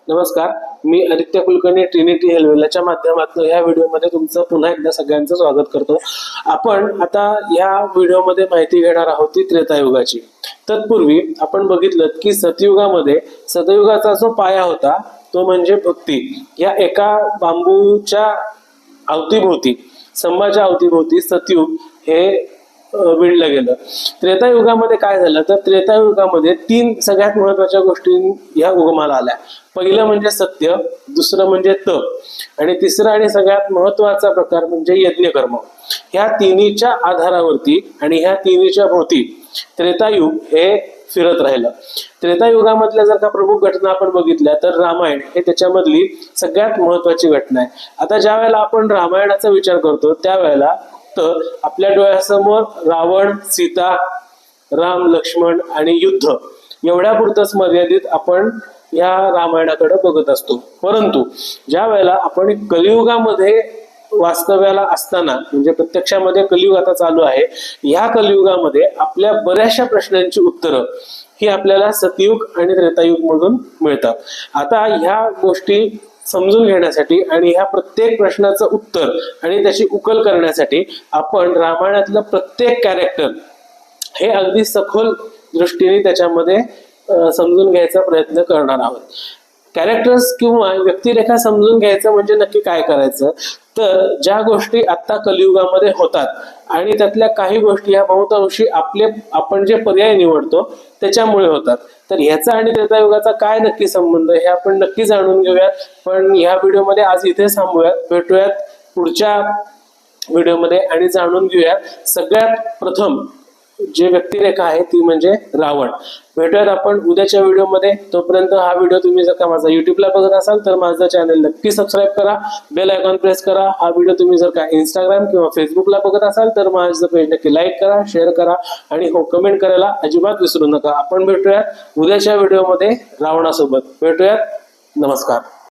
नमस्कार, मी आदित्य कुलकर्णी ट्रिनिटी हेल्वेलाच्या माध्यमातून या व्हिडिओमध्ये तुमचं पुन्हा एकदा सगळ्यांचं स्वागत करतो। आपण आता या व्हिडिओमध्ये माहिती घेणार आहोत ती त्रेतायुगाची। तत्पूर्वी आपण बघितलं की सतयुगाचा जो पाया होता तो म्हणजे भक्ती। या एका बांबूच्या अवतीभोवती, स्तंभाच्या अवतीभोवती सतयुग हे विणलं गेलं। त्रेतायुगामध्ये काय झालं तर त्रेतायुगामध्ये तीन सगळ्यात महत्त्वाच्या गोष्टी या उगमाला आल्या। पहिलं म्हणजे सत्य, दुसरं म्हणजे तप आणि तिसरा आणि सगळ्यात महत्त्वाचा प्रकार म्हणजे यज्ञकर्म। ह्या तिन्हीच्या आधारावरती आणि ह्या तिन्हीच्या भोवती त्रेतायुग हे फिरत राहिलं। त्रेतायुगामधल्या जर का प्रमुख घटना आपण बघितल्या तर रामायण हे त्याच्यामधली सगळ्यात महत्त्वाची घटना आहे। आता ज्या वेळेला आपण रामायणाचा विचार करतो त्यावेळेला तर आपल्या डोळ्यासमोर रावण, सीता, राम, लक्ष्मण आणि युद्ध एवढ्यापुरतच मर्यादित आपण या रामायणाकडे बघत असतो। परंतु ज्या वेळेला आपण कलियुगामध्ये वास्तव्याला असताना म्हणजे प्रत्यक्षामध्ये कलियुग आता चालू आहे, या कलियुगामध्ये आपल्या बऱ्याचशा प्रश्नांची उत्तरं ही आपल्याला सतयुग आणि त्रेतायुग मधून मिळतात। आता ह्या गोष्टी समजून घेण्यासाठी आणि ह्या प्रत्येक प्रश्नाचं उत्तर आणि त्याची उकल करण्यासाठी आपण रामायणातलं प्रत्येक कॅरेक्टर हे अगदी सखोल दृष्टीने त्याच्यामध्ये समजून घ्यायचा प्रयत्न करणार आहोत। कॅरेक्टर्स किंवा व्यक्तिरेखा समजून घ्यायचं म्हणजे नक्की काय करायचं तर ज्या गोष्टी आता कलियुगामध्ये होतात आणि त्यातल्या काही गोष्टी ह्या बहुतांशी आपण जे पर्याय निवडतो त्याच्यामुळे होतात। तर ह्याचा आणि त्रेतायुगाचा काय नक्की संबंध हे आपण नक्की जाणून घेऊयात। पण ह्या व्हिडिओमध्ये आज इथे थांबूयात, भेटूयात पुढच्या व्हिडिओमध्ये आणि जाणून घेऊयात सगळ्यात प्रथम जे व्यक्तिरेखा आहे ती म्हणजे रावण। भेटूयात आपण उद्याच्या व्हिडिओमध्ये। तोपर्यंत हा व्हिडिओ तुम्ही जर का माझा युट्यूबला बघत असाल तर माझं चॅनल नक्की सबस्क्राईब करा, बेल आयकॉन प्रेस करा। हा व्हिडिओ तुम्ही जर का इंस्टाग्राम किंवा फेसबुकला बघत असाल तर माझं पेज नक्की लाईक करा, शेअर करा आणि हो कमेंट करायला अजिबात विसरू नका। आपण भेटूयात उद्याच्या व्हिडिओमध्ये रावणासोबत। भेटूयात, नमस्कार।